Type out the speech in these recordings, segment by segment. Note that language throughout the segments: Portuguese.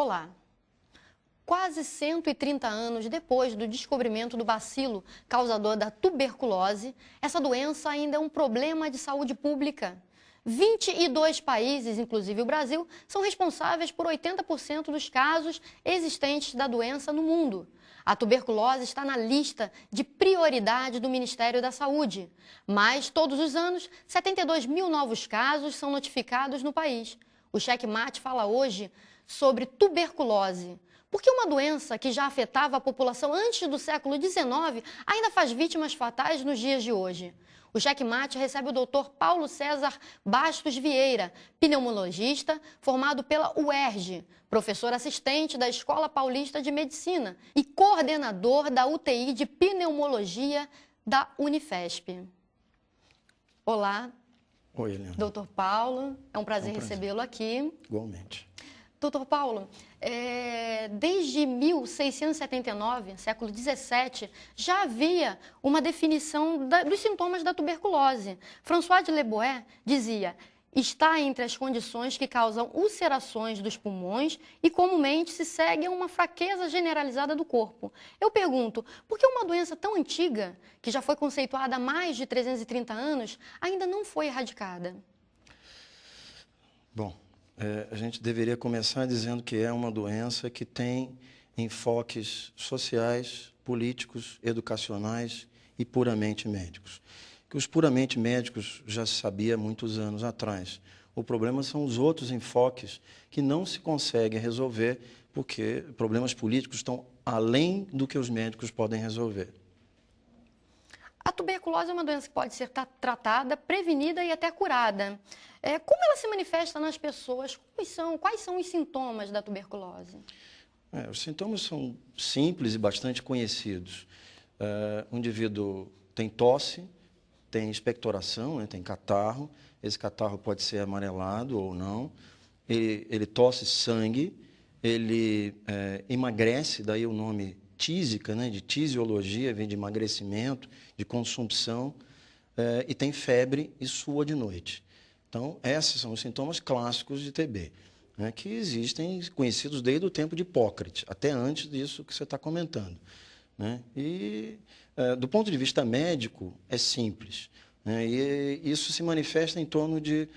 Olá! Quase 130 anos depois do descobrimento do bacilo causador da tuberculose, essa doença ainda é um problema de saúde pública. 22 países, inclusive o Brasil, são responsáveis por 80% dos casos existentes da doença no mundo. A tuberculose está na lista de prioridade do Ministério da Saúde. Mas, todos os anos, 72 mil novos casos são notificados no país. O Cheque Mate fala hoje sobre tuberculose. Porque uma doença que já afetava a população antes do século XIX ainda faz vítimas fatais nos dias de hoje. O Cheque Mate recebe o Dr. Paulo César Bastos Vieira, pneumologista formado pela UERJ, professor assistente da Escola Paulista de Medicina e coordenador da UTI de Pneumologia da Unifesp. Olá. Oi, Helena. Dr. Paulo, é um prazer recebê-lo aqui. Igualmente. Doutor Paulo, desde 1679, século XVII, já havia uma definição dos sintomas da tuberculose. François de Leboeuf dizia: está entre as condições que causam ulcerações dos pulmões e comumente se segue a uma fraqueza generalizada do corpo. Eu pergunto, por que uma doença tão antiga, que já foi conceituada há mais de 330 anos, ainda não foi erradicada? Bom, a gente deveria começar dizendo que é uma doença que tem enfoques sociais, políticos, educacionais e puramente médicos. Que os puramente médicos já se sabia há muitos anos atrás. O problema são os outros enfoques que não se conseguem resolver porque problemas políticos estão além do que os médicos podem resolver. A tuberculose é uma doença que pode ser tratada, prevenida e até curada. Como ela se manifesta nas pessoas? Quais são os sintomas da tuberculose? Os sintomas são simples e bastante conhecidos. O indivíduo tem tosse, tem expectoração, tem catarro. Esse catarro pode ser amarelado ou não. Ele tosse sangue, ele emagrece, daí o nome tísica, de tisiologia, vem de emagrecimento, de consumpção, e tem febre e sua de noite. Então, esses são os sintomas clássicos de TB, que existem, conhecidos desde o tempo de Hipócrates, até antes disso que você está comentando. E, do ponto de vista médico, é simples. E isso se manifesta em torno de,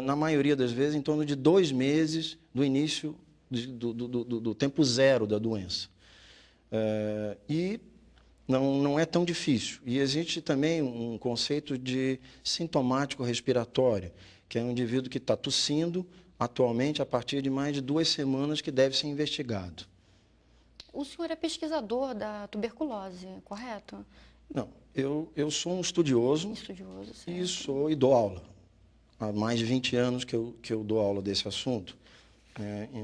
na maioria das vezes, em torno de 2 meses do início do tempo zero da doença. E não é tão difícil. E existe também um conceito de sintomático respiratório, que é um indivíduo que está tossindo atualmente a partir de mais de 2 semanas que deve ser investigado. O senhor é pesquisador da tuberculose, correto? Não, eu sou um estudioso, e dou aula. Há mais de 20 anos que eu dou aula desse assunto,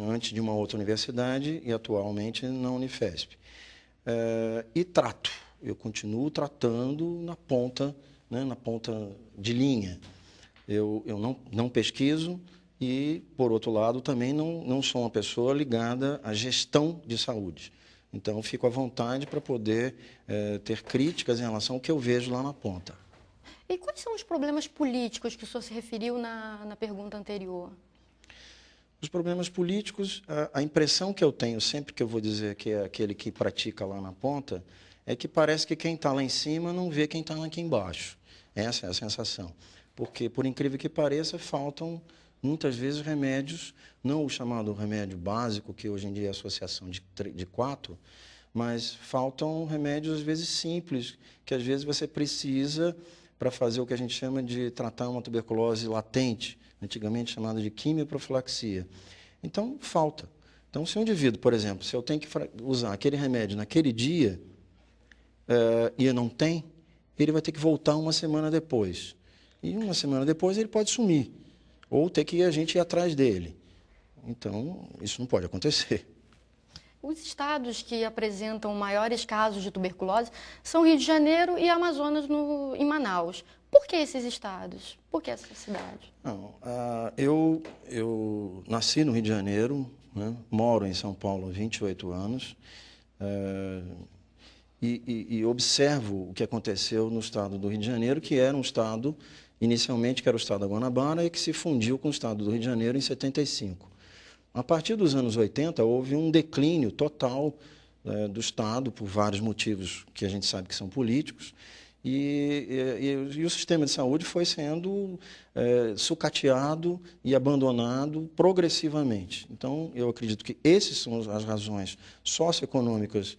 antes de uma outra universidade e atualmente na Unifesp. E trato, eu continuo tratando na ponta de linha. Eu não pesquiso e, por outro lado, também não sou uma pessoa ligada à gestão de saúde. Então, fico à vontade para poder ter críticas em relação ao que eu vejo lá na ponta. E quais são os problemas políticos que o senhor se referiu na pergunta anterior? Os problemas políticos, a impressão que eu tenho sempre que eu vou dizer que é aquele que pratica lá na ponta, é que parece que quem está lá em cima não vê quem está aqui embaixo. Essa é a sensação. Porque, por incrível que pareça, faltam muitas vezes remédios, não o chamado remédio básico, que hoje em dia é a associação de 4, mas faltam remédios, às vezes, simples, que às vezes você precisa para fazer o que a gente chama de tratar uma tuberculose latente, antigamente chamada de quimioprofilaxia. Então, falta. Então, se um indivíduo, por exemplo, se eu tenho que usar aquele remédio naquele dia e eu não tem, ele vai ter que voltar uma semana depois. E uma semana depois ele pode sumir, ou ter que a gente ir atrás dele. Então, isso não pode acontecer. Os estados que apresentam maiores casos de tuberculose são Rio de Janeiro e Amazonas, em Manaus. Por que esses estados? Por que essa cidade? Não, eu nasci no Rio de Janeiro, moro em São Paulo há 28 anos, e observo o que aconteceu no estado do Rio de Janeiro, que era um estado, inicialmente, que era o estado da Guanabara, e que se fundiu com o estado do Rio de Janeiro em 75. A partir dos anos 80, houve um declínio total do Estado, por vários motivos que a gente sabe que são políticos, e o sistema de saúde foi sendo sucateado e abandonado progressivamente. Então, eu acredito que essas são as razões socioeconômicas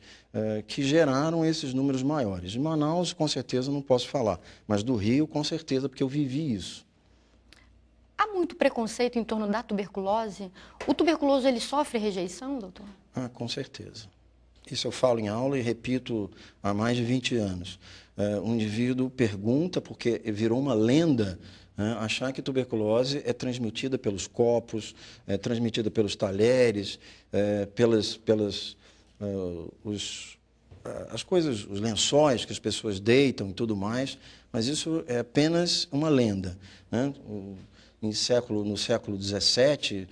que geraram esses números maiores. De Manaus, com certeza, não posso falar, mas do Rio, com certeza, porque eu vivi isso. Há muito preconceito em torno da tuberculose? O tuberculoso, ele sofre rejeição, doutor? Ah, com certeza. Isso eu falo em aula e repito há mais de 20 anos. Um indivíduo pergunta, porque virou uma lenda, achar que tuberculose é transmitida pelos copos, é transmitida pelos talheres, as coisas, os lençóis que as pessoas deitam e tudo mais, mas isso é apenas uma lenda, né? No século XVII,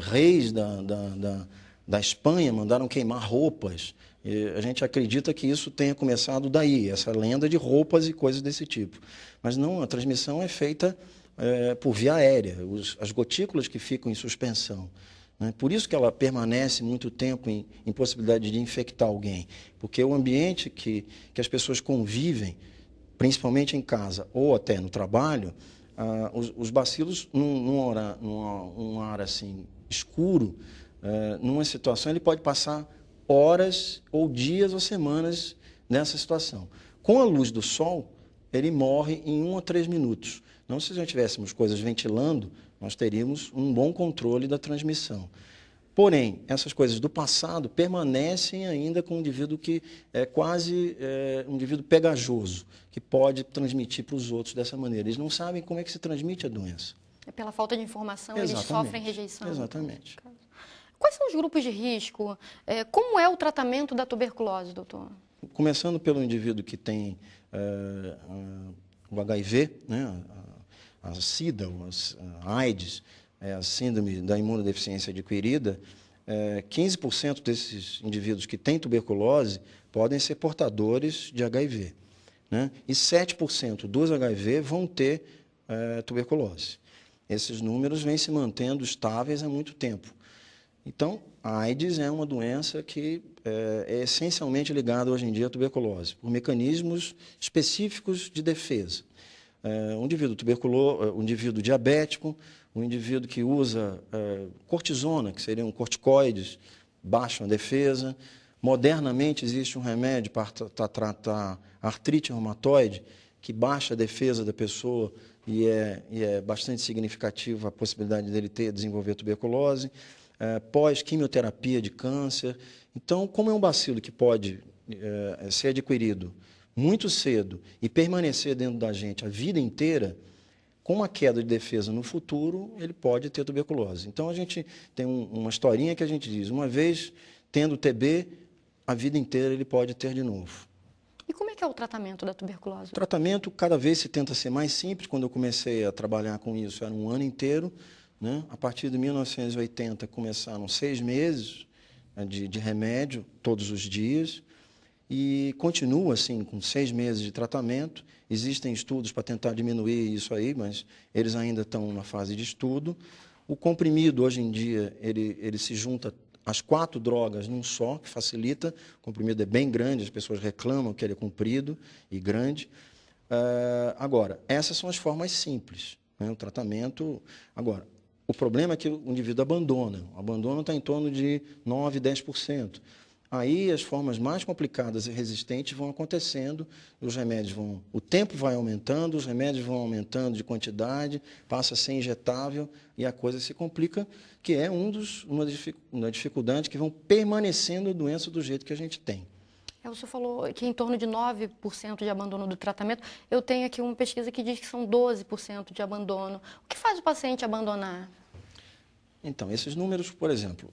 reis da Espanha mandaram queimar roupas. E a gente acredita que isso tenha começado daí, essa lenda de roupas e coisas desse tipo. Mas não, a transmissão é feita por via aérea, as gotículas que ficam em suspensão. Né? Por isso que ela permanece muito tempo em possibilidade de infectar alguém, porque o ambiente que as pessoas convivem, principalmente em casa ou até no trabalho, os bacilos, num ar assim, escuro, numa situação, ele pode passar horas ou dias ou semanas nessa situação. Com a luz do sol, ele morre em 1 a 3 minutos. Não, se já tivéssemos coisas ventilando, nós teríamos um bom controle da transmissão. Porém, essas coisas do passado permanecem ainda com um indivíduo que é quase um indivíduo pegajoso, que pode transmitir para os outros dessa maneira. Eles não sabem como é que se transmite a doença. É pela falta de informação, Exatamente. Eles sofrem rejeição. Exatamente. Quais são os grupos de risco? Como é o tratamento da tuberculose, doutor? Começando pelo indivíduo que tem o HIV, né, a SIDA, a AIDS, a síndrome da imunodeficiência adquirida, 15% desses indivíduos que têm tuberculose podem ser portadores de HIV. Né? E 7% dos HIV vão ter tuberculose. Esses números vêm se mantendo estáveis há muito tempo. Então, a AIDS é uma doença que é essencialmente ligada hoje em dia à tuberculose, por mecanismos específicos de defesa. Um indivíduo diabético, um indivíduo que usa cortisona, que seriam corticoides, baixam a defesa. Modernamente existe um remédio para tratar artrite reumatoide, que baixa a defesa da pessoa e é bastante significativa a possibilidade dele desenvolver tuberculose. Pós-quimioterapia de câncer. Então, como é um bacilo que pode ser adquirido muito cedo e permanecer dentro da gente a vida inteira, com uma queda de defesa no futuro, ele pode ter tuberculose. Então, a gente tem uma historinha que a gente diz, uma vez tendo TB, a vida inteira ele pode ter de novo. E como é que é o tratamento da tuberculose? O tratamento cada vez se tenta ser mais simples. Quando eu comecei a trabalhar com isso, era um ano inteiro. Né? A partir de 1980, começaram 6 meses de remédio todos os dias e continua assim, com 6 meses de tratamento. Existem estudos para tentar diminuir isso aí, mas eles ainda estão na fase de estudo. O comprimido, hoje em dia, ele se junta às 4 drogas num só, que facilita. O comprimido é bem grande, as pessoas reclamam que ele é comprido e grande. Agora, essas são as formas simples, né? O tratamento... Agora, o problema é que o indivíduo abandona. O abandono está em torno de 9%, 10%. Aí as formas mais complicadas e resistentes vão acontecendo, os remédios vão... O tempo vai aumentando, os remédios vão aumentando de quantidade, passa a ser injetável e a coisa se complica, que é uma dificuldade que vão permanecendo a doença do jeito que a gente tem. O senhor falou que em torno de 9% de abandono do tratamento. Eu tenho aqui uma pesquisa que diz que são 12% de abandono. O que faz o paciente abandonar? Então, esses números, por exemplo,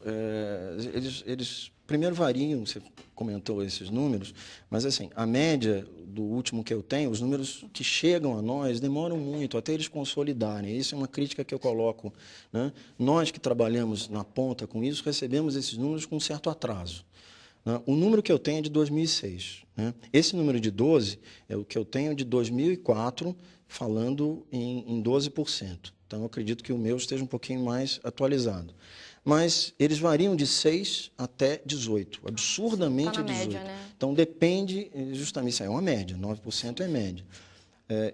eles primeiro variam, você comentou esses números, mas assim, a média do último que eu tenho, os números que chegam a nós demoram muito até eles consolidarem. Isso é uma crítica que eu coloco, né? Nós que trabalhamos na ponta com isso, recebemos esses números com um certo atraso. O número que eu tenho é de 2006. Né? Esse número de 12 é o que eu tenho de 2004, falando em 12%. Então, eu acredito que o meu esteja um pouquinho mais atualizado. mas eles variam de 6 até 18, absurdamente Tá na 18. média, né? Então, depende, justamente, isso aí é uma média, 9% é média.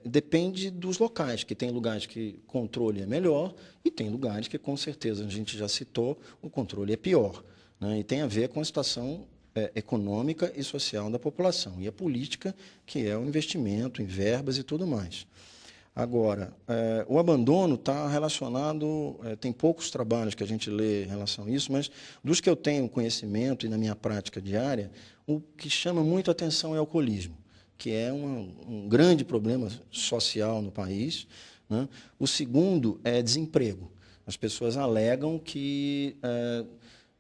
Depende dos locais, que tem lugares que o controle é melhor e tem lugares que, com certeza, a gente já citou, o controle é pior, né? E tem a ver com a situação econômica e social da população, e a política, que é o investimento em verbas e tudo mais. Agora, o abandono está relacionado, tem poucos trabalhos que a gente lê em relação a isso, mas dos que eu tenho conhecimento e na minha prática diária, o que chama muito a atenção é o alcoolismo, que é um grande problema social no país, né? O segundo é desemprego. As pessoas alegam que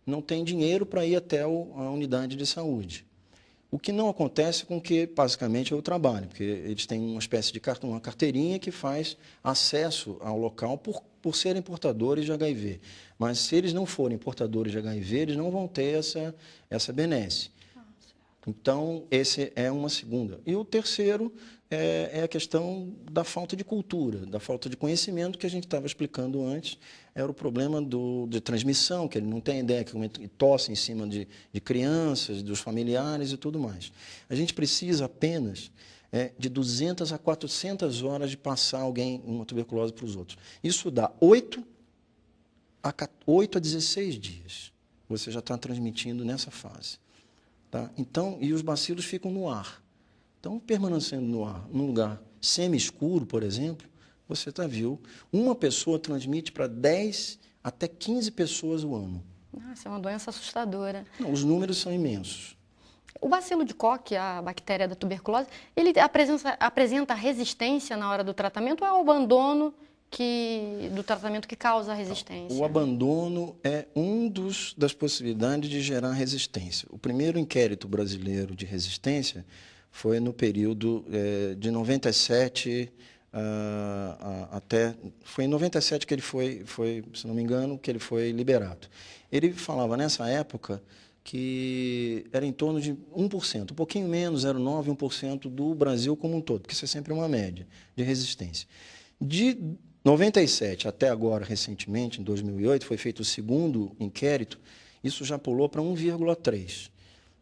não tem dinheiro para ir até a unidade de saúde. O que não acontece com que, basicamente, é o trabalho, porque eles têm uma espécie de uma carteirinha que faz acesso ao local por serem portadores de HIV. Mas, se eles não forem portadores de HIV, eles não vão ter essa benesse. Então, esse é uma segunda. E o terceiro é a questão da falta de cultura, da falta de conhecimento que a gente estava explicando antes. Era o problema de transmissão, que ele não tem ideia, que tosse em cima de crianças, dos familiares e tudo mais. A gente precisa apenas de 200 a 400 horas de passar alguém uma tuberculose para os outros. Isso dá 8 a 16 dias. Você já está transmitindo nessa fase. Tá? Então, e os bacilos ficam no ar. Então, permanecendo no ar, num lugar semi-escuro, por exemplo, você viu, uma pessoa transmite para 10 até 15 pessoas o ano. Nossa, é uma doença assustadora. Não, os números são imensos. O bacilo de Koch, a bactéria da tuberculose, ele apresenta resistência na hora do tratamento ou é o abandono do tratamento que causa a resistência? O abandono é das possibilidades de gerar resistência. O primeiro inquérito brasileiro de resistência foi no período de 97 Foi em 97 que ele foi, se não me engano, que ele foi liberado. Ele falava nessa época que era em torno de 1%, um pouquinho menos, 0,9%, 1% do Brasil como um todo, porque isso é sempre uma média de resistência. De 97 até agora, recentemente, em 2008, foi feito o segundo inquérito, isso já pulou para 1,3%.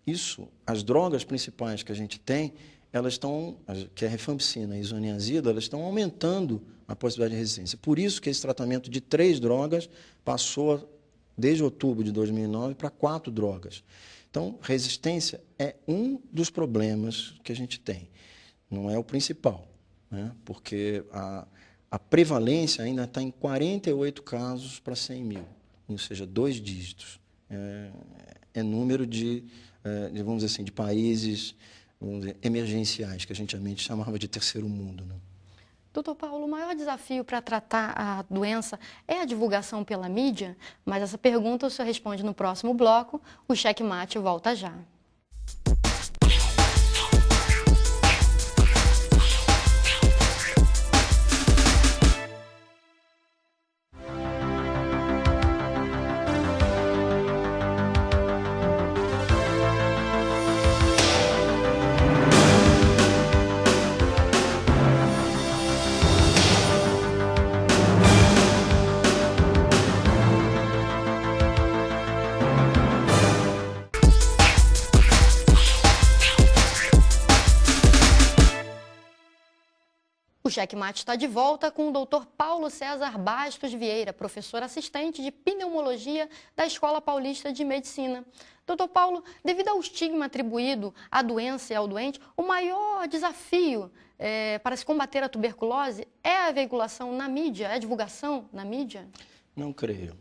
Isso, as drogas principais que a gente tem, elas estão, que é a rifampicina e a isoniazida, elas estão aumentando a possibilidade de resistência. Por isso que esse tratamento de 3 drogas passou, desde outubro de 2009, para 4 drogas. Então, resistência é um dos problemas que a gente tem, não é o principal, né? Porque a prevalência ainda está em 48 casos para 100 mil, ou seja, 2 dígitos. É número vamos dizer assim, de países, vamos dizer, emergenciais, que a gente chamava de terceiro mundo, né? Doutor Paulo, o maior desafio para tratar a doença é a divulgação pela mídia? Mas essa pergunta o senhor responde no próximo bloco. O Cheque Mate volta já. O Cheque Mate está de volta com o Dr. Paulo César Bastos Vieira, professor assistente de pneumologia da Escola Paulista de Medicina. Doutor Paulo, devido ao estigma atribuído à doença e ao doente, o maior desafio para se combater a tuberculose é a veiculação na mídia, é a divulgação na mídia? Não creio.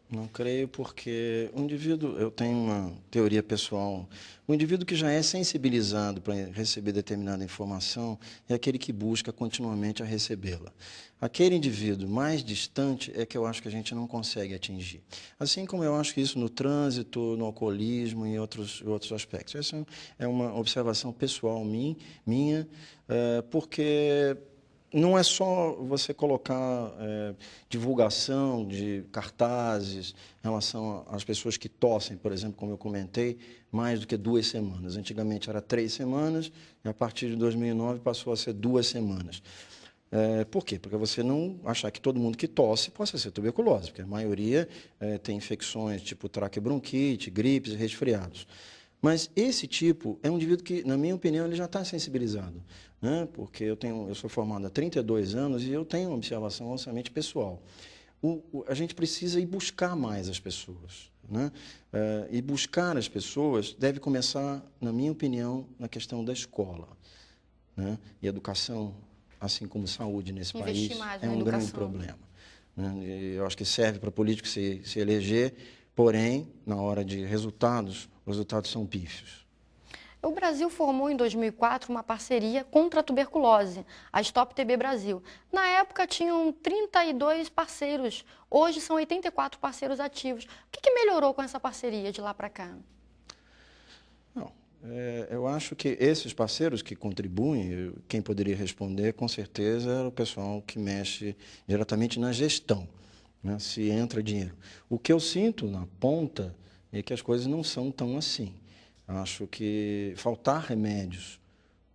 Não creio porque o indivíduo, eu tenho uma teoria pessoal, o indivíduo que já é sensibilizado para receber determinada informação é aquele que busca continuamente a recebê-la. Aquele indivíduo mais distante é que eu acho que a gente não consegue atingir. Assim como eu acho que isso no trânsito, no alcoolismo e outros aspectos. Essa é uma observação pessoal minha, porque não é só você colocar divulgação de cartazes em relação às pessoas que tossem, por exemplo, como eu comentei, mais do que 2 semanas. Antigamente era 3 semanas e a partir de 2009 passou a ser 2 semanas. Por quê? Porque você não achar que todo mundo que tosse possa ser tuberculose, porque a maioria tem infecções tipo traqueobronquite, gripes e resfriados. Mas esse tipo é um indivíduo que, na minha opinião, ele já está sensibilizado, né? Porque eu sou formado há 32 anos e eu tenho uma observação orçamente pessoal. A gente precisa ir buscar mais as pessoas, né? E buscar as pessoas deve começar, na minha opinião, na questão da escola, né? E educação, assim como saúde nesse país, é um grande problema, né? E eu acho que serve para político se eleger, porém, na hora de resultados, os resultados são pífios. O Brasil formou em 2004 uma parceria contra a tuberculose, a Stop TB Brasil. Na época tinham 32 parceiros, hoje são 84 parceiros ativos. O que melhorou com essa parceria de lá para cá? Não, eu acho que esses parceiros que contribuem, quem poderia responder com certeza é o pessoal que mexe diretamente na gestão, né, se entra dinheiro. O que eu sinto na ponta é que as coisas não são tão assim. Acho que faltar remédios,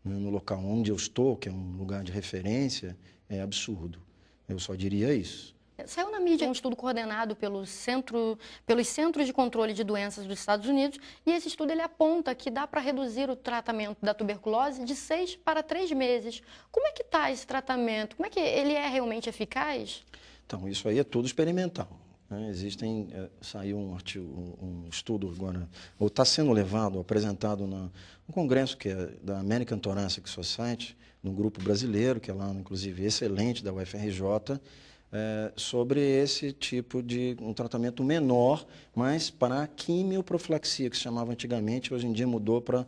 né, no local onde eu estou, que é um lugar de referência, é absurdo. Eu só diria isso. Saiu na mídia um estudo coordenado pelos Centros de Controle de Doenças dos Estados Unidos, e esse estudo ele aponta que dá para reduzir o tratamento da tuberculose de 6 para 3 meses. Como é que está esse tratamento? Como é que ele é realmente eficaz? Então, isso aí é tudo experimental. Saiu um estudo agora, ou está sendo levado, apresentado no congresso que é da American Thoracic Society, num grupo brasileiro, que é lá, inclusive, excelente, da UFRJ, sobre esse tipo de um tratamento menor, mas para a quimioprofilaxia, que se chamava antigamente, hoje em dia mudou para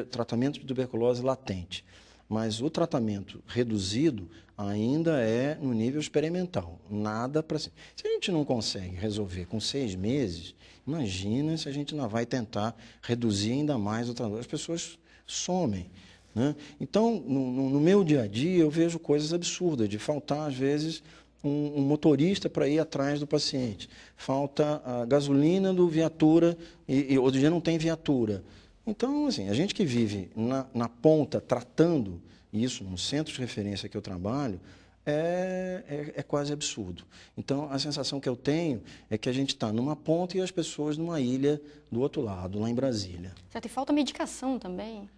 tratamento de tuberculose latente. Mas o tratamento reduzido ainda é no nível experimental, nada para... Se a gente não consegue resolver com 6 meses, imagina se a gente não vai tentar reduzir ainda mais o tratamento. As pessoas somem, né? Então, no meu dia a dia, eu vejo coisas absurdas, de faltar, às vezes, um motorista para ir atrás do paciente. Falta a gasolina do viatura, e outro dia não tem viatura. Então, assim, a gente que vive na ponta, tratando isso, no centro de referência que eu trabalho, é quase absurdo. Então, a sensação que eu tenho é que a gente está numa ponta e as pessoas numa ilha do outro lado, lá em Brasília. Certo, e falta medicação também?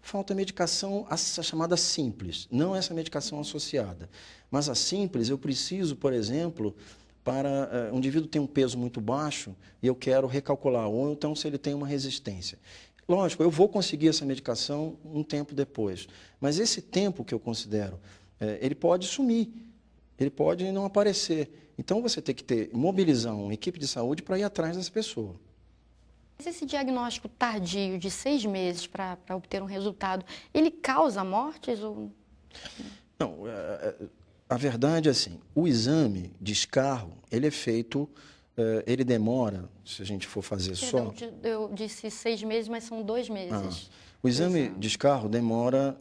Falta medicação, a chamada simples, não essa medicação associada. Mas a simples, eu preciso, por exemplo, para um indivíduo tem um peso muito baixo e eu quero recalcular, ou então se ele tem uma resistência. Lógico, eu vou conseguir essa medicação um tempo depois, mas esse tempo que eu considero, ele pode sumir, ele pode não aparecer. Então, você tem que mobilizar uma equipe de saúde para ir atrás dessa pessoa. Mas esse diagnóstico tardio de 6 meses para obter um resultado, ele causa mortes? Ou... Não, a verdade é assim, o exame de escarro, ele é feito... ele demora, se a gente for fazer só... Eu disse 6 meses, mas são 2 meses. O exame de escarro demora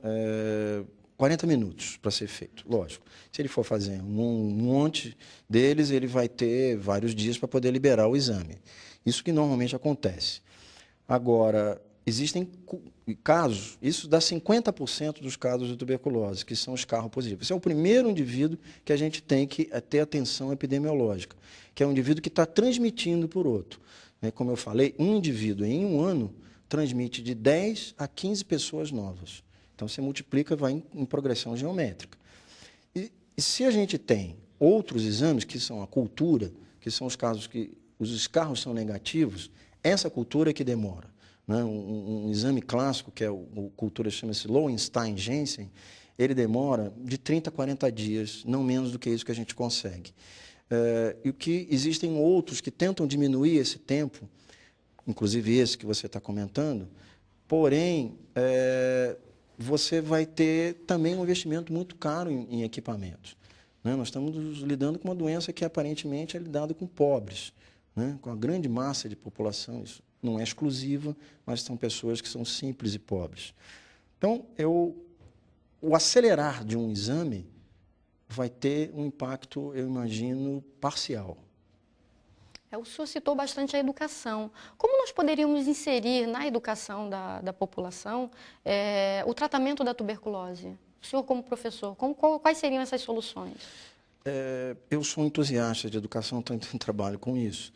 40 minutos para ser feito, lógico. Se ele for fazer um monte deles, ele vai ter vários dias para poder liberar o exame. Isso que normalmente acontece. Agora, existem casos, isso dá 50% dos casos de tuberculose, que são escarro positivo. Esse é o primeiro indivíduo que a gente tem que ter atenção epidemiológica, que é um indivíduo que está transmitindo por outro. Como eu falei, um indivíduo em um ano transmite de 10 a 15 pessoas novas. Então, você multiplica, vai em progressão geométrica. E se a gente tem outros exames, que são a cultura, que são os casos que os escarros são negativos, essa cultura é que demora. Né? Um exame clássico, que é cultura chama-se Lowenstein-Jensen, ele demora de 30 a 40 dias, não menos do que isso que a gente consegue. E o que existem outros que tentam diminuir esse tempo, inclusive esse que você está comentando, porém, você vai ter também um investimento muito caro em equipamentos. Né? Nós estamos lidando com uma doença que aparentemente é lidada com pobres, né? Com a grande massa de população. Isso não é exclusiva, mas são pessoas que são simples e pobres. Então, o acelerar de um exame vai ter um impacto, eu imagino, parcial. O senhor citou bastante a educação. Como nós poderíamos inserir na educação da população o tratamento da tuberculose? O senhor como professor, quais seriam essas soluções? Eu sou entusiasta de educação, então trabalho com isso.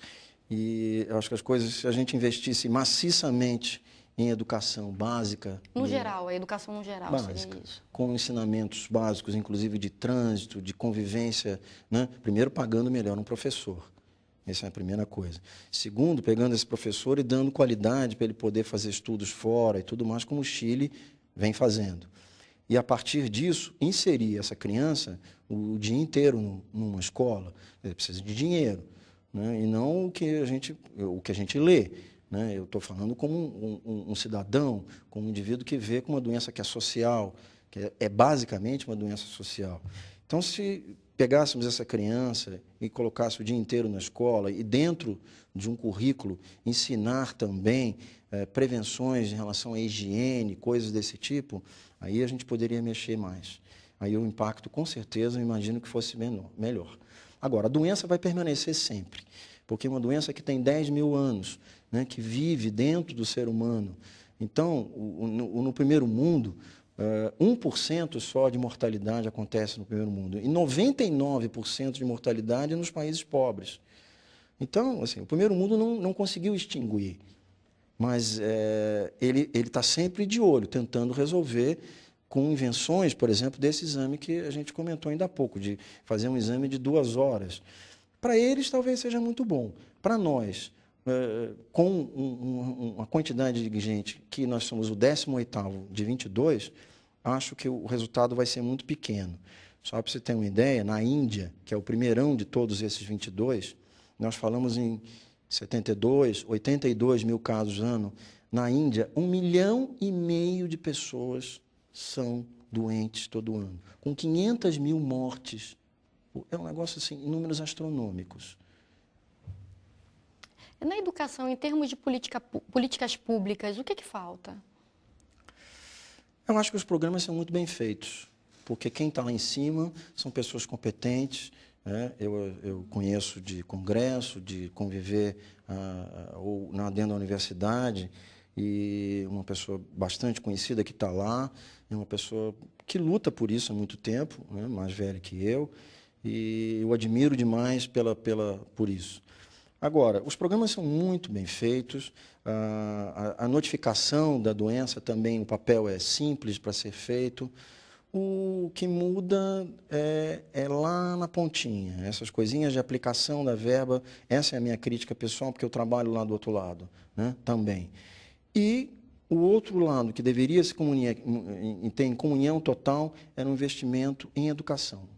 E eu acho que as coisas, se a gente investisse maciçamente em educação básica... No geral, a educação no geral básica, seria isso. Com ensinamentos básicos, inclusive de trânsito, de convivência, né? Primeiro, pagando melhor um professor. Essa é a primeira coisa. Segundo, pegando esse professor e dando qualidade para ele poder fazer estudos fora e tudo mais, como o Chile vem fazendo. E, a partir disso, inserir essa criança o dia inteiro numa escola. Ele precisa de dinheiro, né? E não o que a gente lê. Né? Eu estou falando como um cidadão, como um indivíduo que vê com uma doença que é social, que é basicamente uma doença social. Então, se pegássemos essa criança e colocássemos o dia inteiro na escola e dentro de um currículo ensinar também prevenções em relação à higiene, coisas desse tipo, aí a gente poderia mexer mais. Aí o impacto, com certeza, eu imagino que fosse melhor. Agora, a doença vai permanecer sempre, porque é uma doença que tem 10 mil anos, né, que vive dentro do ser humano. Então, no primeiro mundo, 1% só de mortalidade acontece no primeiro mundo, e 99% de mortalidade nos países pobres. Então, assim, o primeiro mundo não conseguiu extinguir, mas ele está sempre de olho, tentando resolver com invenções, por exemplo, desse exame que a gente comentou ainda há pouco, de fazer um exame de 2 horas. Para eles, talvez seja muito bom. Para nós, com uma quantidade de gente que nós somos o 18º de 22, acho que o resultado vai ser muito pequeno. Só para você ter uma ideia, na Índia, que é o primeirão de todos esses 22, nós falamos em 72, 82 mil casos ano. Na Índia, 1,5 milhão de pessoas são doentes todo ano, com 500 mil mortes. É um negócio assim, em números astronômicos. Na educação, em termos de políticas públicas, o que falta? Eu acho que os programas são muito bem feitos, porque quem está lá em cima são pessoas competentes. Né? Eu conheço de congresso, de conviver ou dentro da universidade, e uma pessoa bastante conhecida que está lá, é uma pessoa que luta por isso há muito tempo, né? Mais velha que eu, e eu admiro demais por isso. Agora, os programas são muito bem feitos, a notificação da doença também, o papel é simples para ser feito. O que muda é lá na pontinha, essas coisinhas de aplicação da verba. Essa é a minha crítica pessoal, porque eu trabalho lá do outro lado, né, também. E o outro lado, que deveria se ter em comunhão total, era um investimento em educação,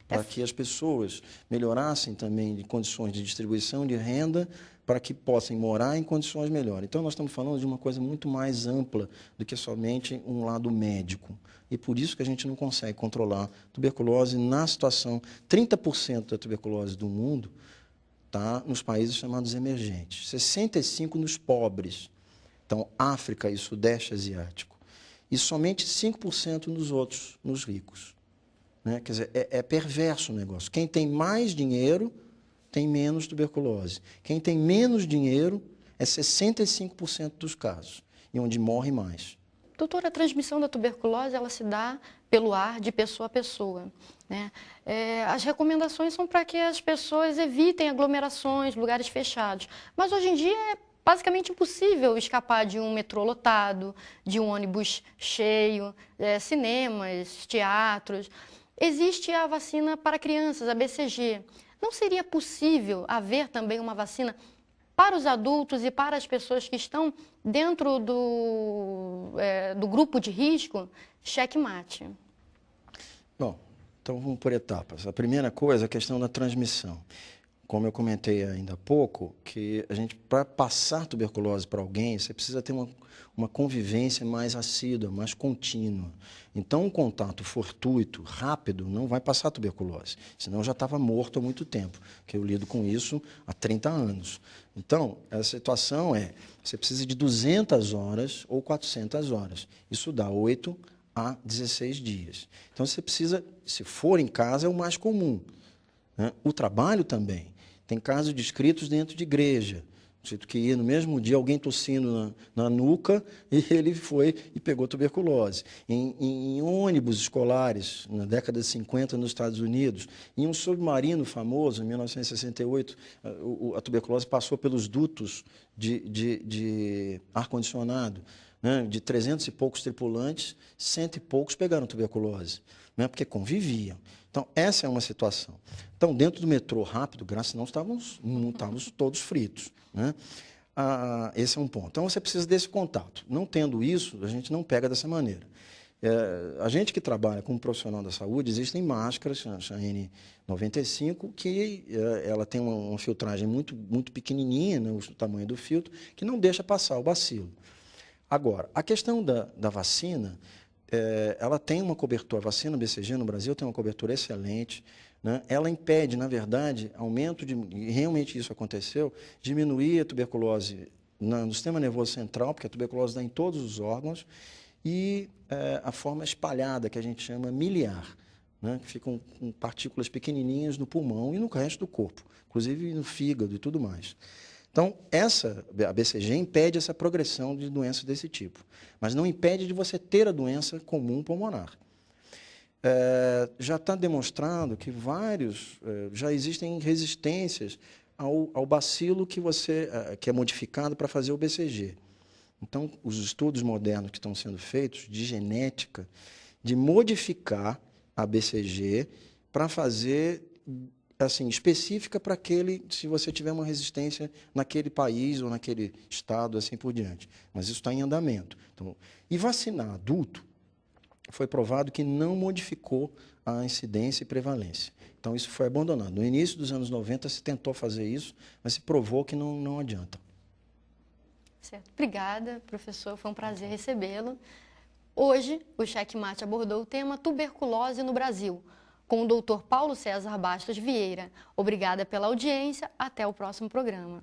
para que as pessoas melhorassem também de condições de distribuição de renda, para que possam morar em condições melhores. Então, nós estamos falando de uma coisa muito mais ampla do que somente um lado médico. E por isso que a gente não consegue controlar tuberculose na situação. 30% da tuberculose do mundo está nos países chamados emergentes, 65% nos pobres. Então, África e Sudeste Asiático. E somente 5% nos outros, nos ricos. Né? Quer dizer, é perverso o negócio. Quem tem mais dinheiro tem menos tuberculose. Quem tem menos dinheiro é 65% dos casos, e onde morre mais. Doutora, a transmissão da tuberculose ela se dá pelo ar de pessoa a pessoa. Né? As recomendações são para que as pessoas evitem aglomerações, lugares fechados. Mas hoje em dia é basicamente impossível escapar de um metrô lotado, de um ônibus cheio, cinemas, teatros. Existe a vacina para crianças, a BCG. Não seria possível haver também uma vacina para os adultos e para as pessoas que estão dentro do grupo de risco? Checkmate. Bom, então vamos por etapas. A primeira coisa é a questão da transmissão. Como eu comentei ainda há pouco, que a gente, para passar tuberculose para alguém, você precisa ter uma convivência mais assídua, mais contínua. Então, um contato fortuito, rápido, não vai passar tuberculose. Senão eu já estava morto há muito tempo, que eu lido com isso há 30 anos. Então, a situação você precisa de 200 horas ou 400 horas. Isso dá 8 a 16 dias. Então, você precisa, se for em casa, é o mais comum. Né? O trabalho também. Tem casos descritos dentro de igreja, Cito que ia no mesmo dia, alguém tossindo na nuca, e ele foi e pegou tuberculose. Em ônibus escolares, na década de 50, nos Estados Unidos, em um submarino famoso, em 1968, a tuberculose passou pelos dutos de ar-condicionado, né? De 300 e poucos tripulantes, 100 e poucos pegaram tuberculose, né? Porque conviviam. Então, essa é uma situação. Então, dentro do metrô rápido, graças a Deus, não estávamos todos fritos, né? Esse é um ponto. Então, você precisa desse contato. Não tendo isso, a gente não pega dessa maneira. A gente que trabalha como profissional da saúde, existem máscaras, a N95, que ela tem uma filtragem muito pequenininha, né, o tamanho do filtro, que não deixa passar o bacilo. Agora, a questão da vacina, ela tem uma cobertura, a vacina BCG no Brasil tem uma cobertura excelente, né? Ela impede, na verdade, aumento e realmente isso aconteceu, diminuir a tuberculose no sistema nervoso central, porque a tuberculose dá em todos os órgãos, e a forma espalhada, que a gente chama miliar, né? Que ficam com partículas pequenininhas no pulmão e no resto do corpo, inclusive no fígado e tudo mais. Então, a BCG impede essa progressão de doenças desse tipo, mas não impede de você ter a doença comum pulmonar. Já está demonstrado que já existem resistências ao bacilo que é modificado para fazer o BCG. Então, os estudos modernos que estão sendo feitos de genética, de modificar a BCG para fazer assim, específica para se você tiver uma resistência naquele país ou naquele estado, assim por diante. Mas isso está em andamento. Então, e vacinar adulto, foi provado que não modificou a incidência e prevalência. Então, isso foi abandonado. No início dos anos 90, se tentou fazer isso, mas se provou que não adianta. Certo. Obrigada, professor. Foi um prazer recebê-lo. Hoje, o Checkmate abordou o tema tuberculose no Brasil, com o Dr. Paulo César Bastos Vieira. Obrigada pela audiência. Até o próximo programa.